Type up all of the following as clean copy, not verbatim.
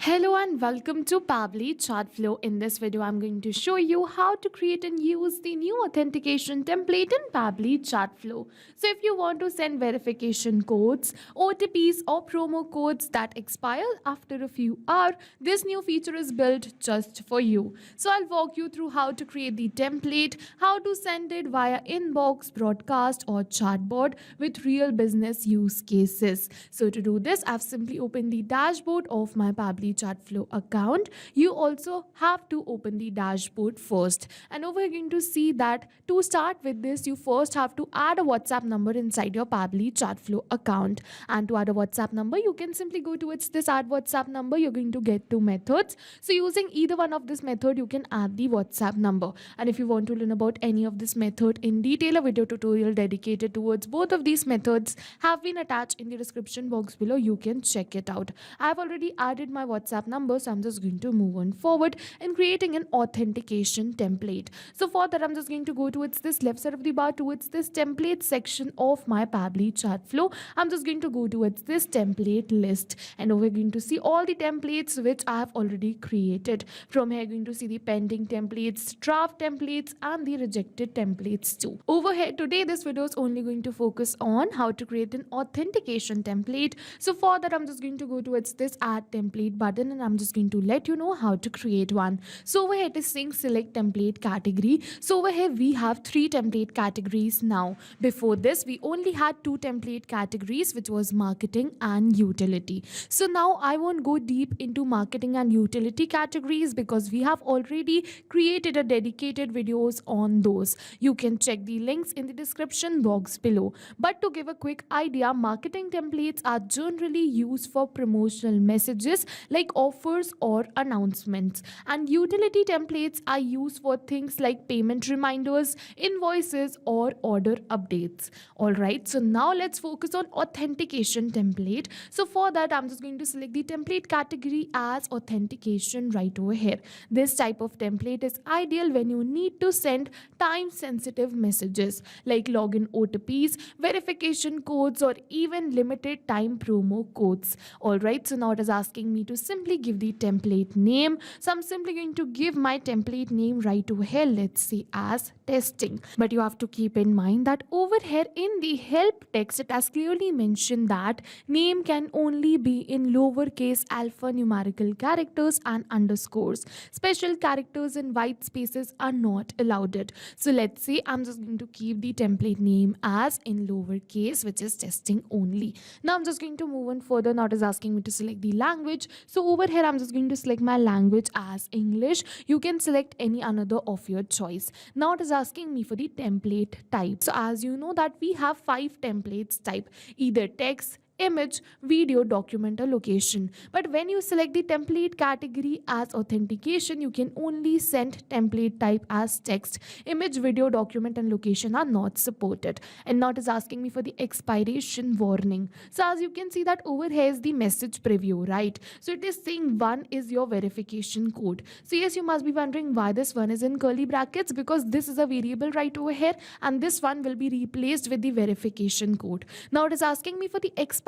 Hello and welcome to Pabbly Chatflow. In this video, I'm going to show you how to create and use the new authentication template in Pabbly Chatflow. So if you want to send verification codes, OTPs or promo codes that expire after a few hours, this new feature is built just for you. So I'll walk you through how to create the template, how to send it via inbox, broadcast or chatbot with real business use cases. So to do this, I've simply opened the dashboard of my Pabbly Chatflow account. You also have to open the dashboard first, and over here you're going to see that to start with this, you first have to add a WhatsApp number inside your Pabbly Chatflow account. And to add a WhatsApp number, you can simply go to this add WhatsApp number. You're going to get two methods. So using either one of this method, you can add the WhatsApp number. And if you want to learn about any of this method in detail, a video tutorial dedicated towards both of these methods have been attached in the description box below. You can check it out. I've already added my WhatsApp number, so I'm just going to move on forward in creating an authentication template. So for that, I'm just going to go towards this left side of the bar, towards this template section of my Pabbly Chatflow. I'm just going to go towards this template list, and over here going to see all the templates which I have already created. From here, going to see the pending templates, draft templates, and the rejected templates too. Over here today, this video is only going to focus on how to create an authentication template. So for that, I'm just going to go towards this add template button, and I'm just going to let you know how to create one. So over here it is saying select template category. So over here we have three template categories now. Before this, we only had two template categories, which was marketing and utility. So now I won't go deep into marketing and utility categories because we have already created a dedicated videos on those. You can check the links in the description box below. But to give a quick idea, marketing templates are generally used for promotional messages like offers or announcements, and utility templates are used for things like payment reminders, invoices or order updates. All right, so now let's focus on authentication template. So for that, I'm just going to select the template category as authentication right over here. This type of template is ideal when you need to send time sensitive messages like login OTPs, verification codes, or even limited time promo codes. All right, so now it is asking me to simply give the template name. So I'm simply going to give my template name right over here. Let's say as testing. But you have to keep in mind that over here in the help text, it has clearly mentioned that name can only be in lowercase alphanumerical characters and underscores. Special characters and white spaces are not allowed. So let's say I'm just going to keep the template name as in lowercase, which is testing only. Now I'm just going to move on further. Now it is asking me to select the language. So over here I'm just going to select my language as English. You can select any another of your choice. Now it is asking me for the template type. So as you know that we have 5 templates type, either text, image, video, document or location. But when you select the template category as authentication, you can only send template type as text. Image, video, document and location are not supported. And now it is asking me for the expiration warning. So as you can see that over here is the message preview, right? So it is saying 1 is your verification code. So yes, you must be wondering why this 1 is in curly brackets, because this is a variable right over here and this one will be replaced with the verification code. Now it is asking me for the expiration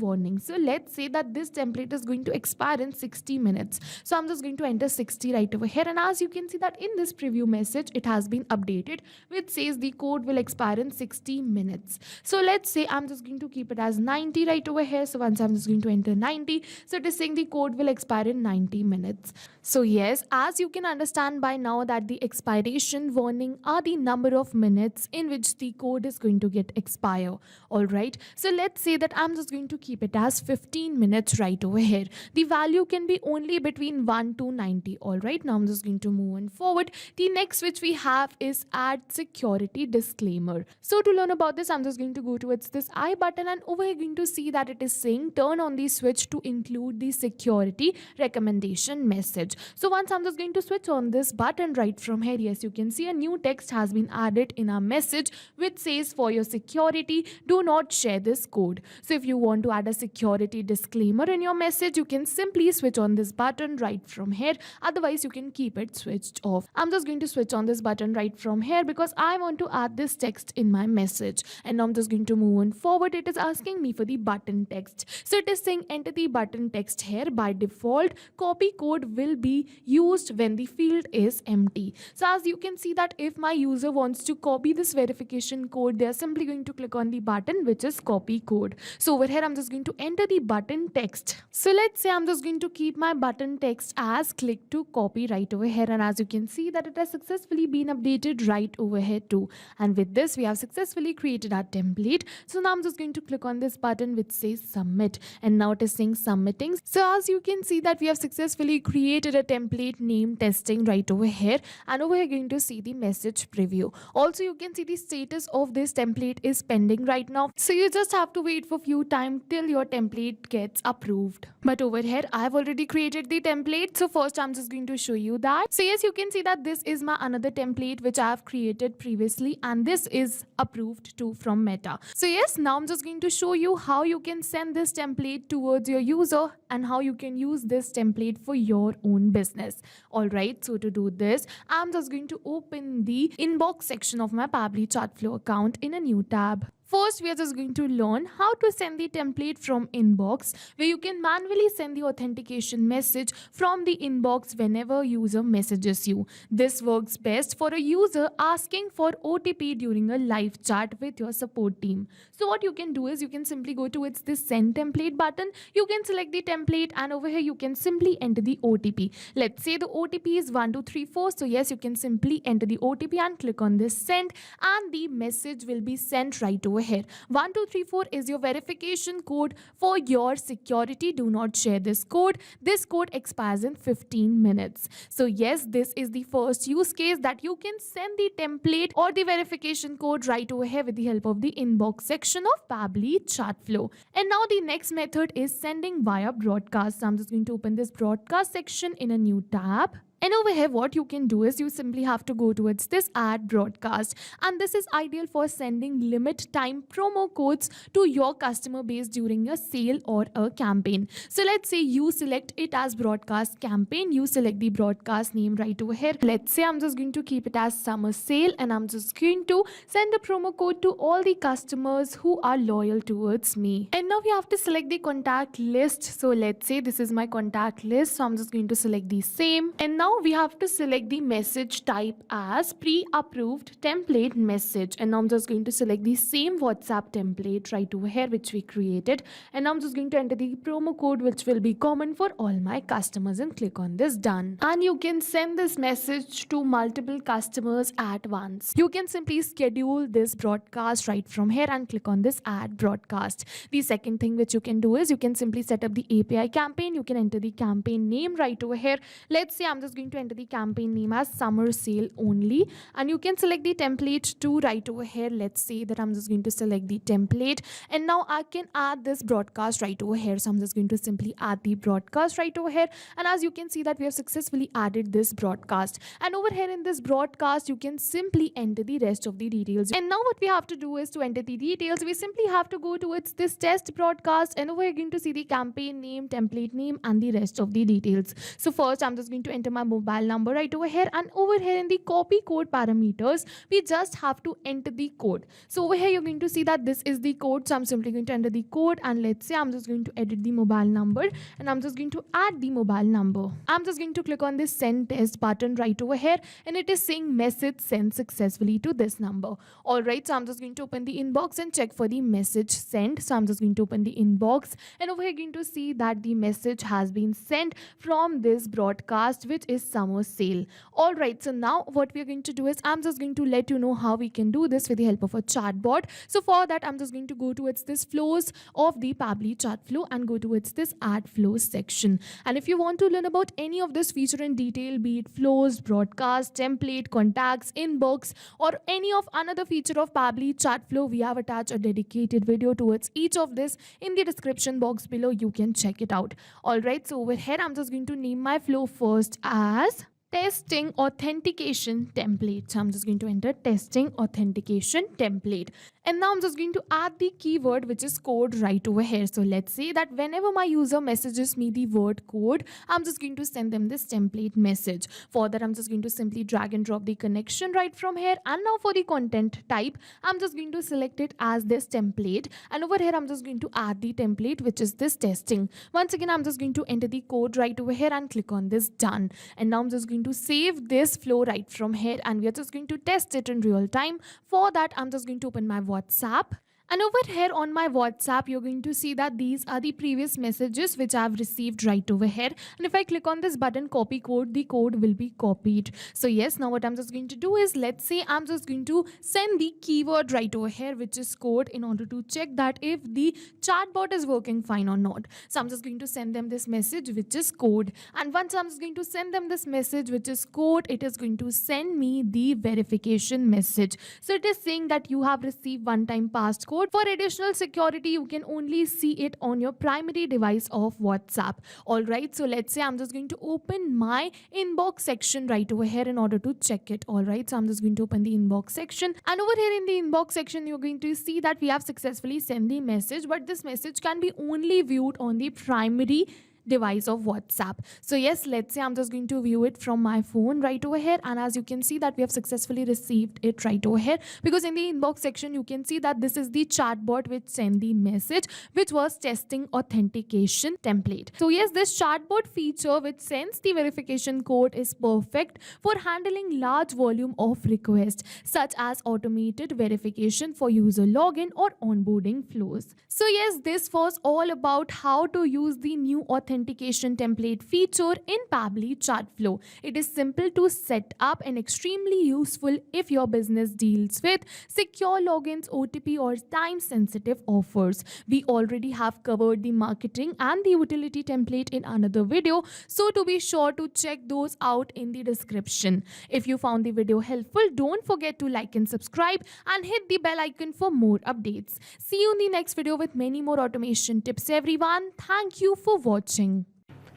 warning. So let's say that this template is going to expire in 60 minutes. So I'm just going to enter 60 right over here, and as you can see that in this preview message, it has been updated, which says the code will expire in 60 minutes. So let's say I'm just going to keep it as 90 right over here. So once I'm just going to enter 90, so it is saying the code will expire in 90 minutes. So yes, as you can understand by now that the expiration warning are the number of minutes in which the code is going to get expire. All right, so let's say that I'm just going to keep it as 15 minutes right over here. The value can be only between 1 to 90. All right, now I'm just going to move on forward. The next which we have is add security disclaimer. So to learn about this, I'm just going to go towards this I button, and over here going to see that it is saying turn on the switch to include the security recommendation message. So once I'm just going to switch on this button right from here, yes, you can see a new text has been added in our message which says for your security, do not share this code. So if you want to add a security disclaimer in your message, you can simply switch on this button right from here. Otherwise, you can keep it switched off. I'm just going to switch on this button right from here because I want to add this text in my message. And now I'm just going to move on forward. It is asking me for the button text. So it is saying enter the button text here. By default, copy code will be used when the field is empty. So as you can see that if my user wants to copy this verification code, they are simply going to click on the button which is copy code. So over here I'm just going to enter the button text. So let's say I'm just going to keep my button text as click to copy right over here, and as you can see that it has successfully been updated right over here too. And with this we have successfully created our template. So now I'm just going to click on this button which says submit, and now it is saying submitting. So as you can see that we have successfully created a template named testing right over here, and over here you're going to see the message preview. Also you can see the status of this template is pending right now, so you just have to wait for few time till your template gets approved. But over here I've already created the template, so first I'm just going to show you that. So yes, you can see that this is my another template which I have created previously, and this is approved too from Meta. So yes, now I'm just going to show you how you can send this template towards your user and how you can use this template for your own business. Alright, so to do this, I'm just going to open the inbox section of my Pabbly Chatflow account in a new tab. First, we are just going to learn how to send the template from inbox, where you can manually send the authentication message from the inbox whenever user messages you. This works best for a user asking for OTP during a live chat with your support team. So what you can do is you can simply go to this send template button. You can select the template, and over here you can simply enter the OTP. Let's say the OTP is 1234. So yes, you can simply enter the OTP and click on this send, and the message will be sent right away here. 1234 is your verification code for your security. Do not share this code. This code expires in 15 minutes. So yes, this is the first use case that you can send the template or the verification code right over here with the help of the inbox section of Pabbly Chatflow. And now the next method is sending via broadcast. So I'm just going to open this broadcast section in a new tab. And over here what you can do is you simply have to go towards this add broadcast, and this is ideal for sending limit time promo codes to your customer base during a sale or a campaign. So let's say you select it as broadcast campaign, you select the broadcast name right over here. Let's say I'm just going to keep it as summer sale, and I'm just going to send the promo code to all the customers who are loyal towards me. And now we have to select the contact list. So let's say this is my contact list, so I'm just going to select the same, and now we have to select the message type as pre-approved template message, and now I'm just going to select the same WhatsApp template right over here which we created, and now I'm just going to enter the promo code which will be common for all my customers and click on this done. And you can send this message to multiple customers at once. You can simply schedule this broadcast right from here and click on this add broadcast. The second thing which you can do is you can simply set up the API campaign. You can enter the campaign name right over here. Let's say I'm just going to enter the campaign name as summer sale only, and you can select the template too right over here. Let's say that I'm just going to select the template, and now I can add this broadcast right over here. So I'm just going to simply add the broadcast right over here, and as you can see that we have successfully added this broadcast, and over here in this broadcast you can simply enter the rest of the details. And now what we have to do is to enter the details. We simply have to go towards this test broadcast, and over here you're going to see the campaign name, template name, and the rest of the details. So first I'm just going to enter my mobile number right over here, and over here in the copy code parameters we just have to enter the code. So over here you're going to see that this is the code, so I'm simply going to enter the code, and let's say I'm just going to edit the mobile number, and I'm just going to add the mobile number. I'm just going to click on this send test button right over here, and it is saying message sent successfully to this number. Alright, so I'm just going to open the inbox and check for the message sent. So I'm just going to open the inbox, and over here you're going to see that the message has been sent from this broadcast which is summer sale. Alright, so now what we're going to do is I'm just going to let you know how we can do this with the help of a chatbot. So for that I'm just going to go towards this flows of the Pabbly Chatflow and go towards this add flows section. And if you want to learn about any of this feature in detail, be it flows, broadcast, template, contacts, inbox, or any of another feature of Pabbly Chatflow, we have attached a dedicated video towards each of this in the description box below. You can check it out. Alright, so over here I'm just going to name my flow first as testing authentication template. So I'm just going to enter testing authentication template. And now I'm just going to add the keyword, which is code, right over here. So let's say that whenever my user messages me the word code, I'm just going to send them this template message. For that, I'm just going to simply drag and drop the connection right from here. And now for the content type, I'm just going to select it as this template. And over here, I'm just going to add the template, which is this testing. Once again, I'm just going to enter the code right over here and click on this done. And now I'm just going to save this flow right from here, and we are just going to test it in real time. For that, I'm just going to open my WhatsApp. And over here on my WhatsApp, you're going to see that these are the previous messages which I've received right over here. And if I click on this button, copy code, the code will be copied. So yes, now what I'm just going to do is, let's say I'm just going to send the keyword right over here, which is code, in order to check that if the chatbot is working fine or not. So I'm just going to send them this message, which is code. And once I'm just going to send them this message, which is code, it is going to send me the verification message. So it is saying that you have received one-time passcode. For additional security, you can only see it on your primary device of WhatsApp. Alright, so let's say I'm just going to open my inbox section right over here in order to check it. Alright, so I'm just going to open the inbox section. And over here in the inbox section, you're going to see that we have successfully sent the message, but this message can be only viewed on the primary device of WhatsApp. So yes, let's say I'm just going to view it from my phone right over here, and as you can see that we have successfully received it right over here, because in the inbox section you can see that this is the chatbot which sent the message, which was testing authentication template. So yes, this chatbot feature which sends the verification code is perfect for handling large volume of requests, such as automated verification for user login or onboarding flows. So yes, this was all about how to use the new authentication template feature in Pabbly Chatflow. It is simple to set up and extremely useful if your business deals with secure logins, OTP, or time-sensitive offers. We already have covered the marketing and the utility template in another video, so to be sure to check those out in the description. If you found the video helpful, don't forget to like and subscribe and hit the bell icon for more updates. See you in the next video with many more automation tips, everyone. Thank you for watching.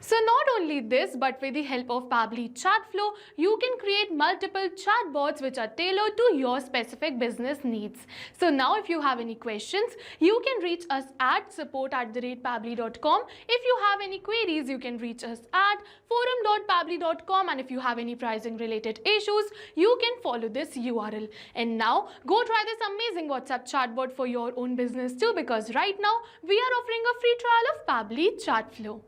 So not only this, but with the help of Pabbly Chatflow, you can create multiple chatbots which are tailored to your specific business needs. So now if you have any questions, you can reach us at support@pabbly.com. If you have any queries, you can reach us at forum.pabbly.com, and if you have any pricing related issues, you can follow this URL. And now go try this amazing WhatsApp chatbot for your own business too, because right now we are offering a free trial of Pabbly Chatflow.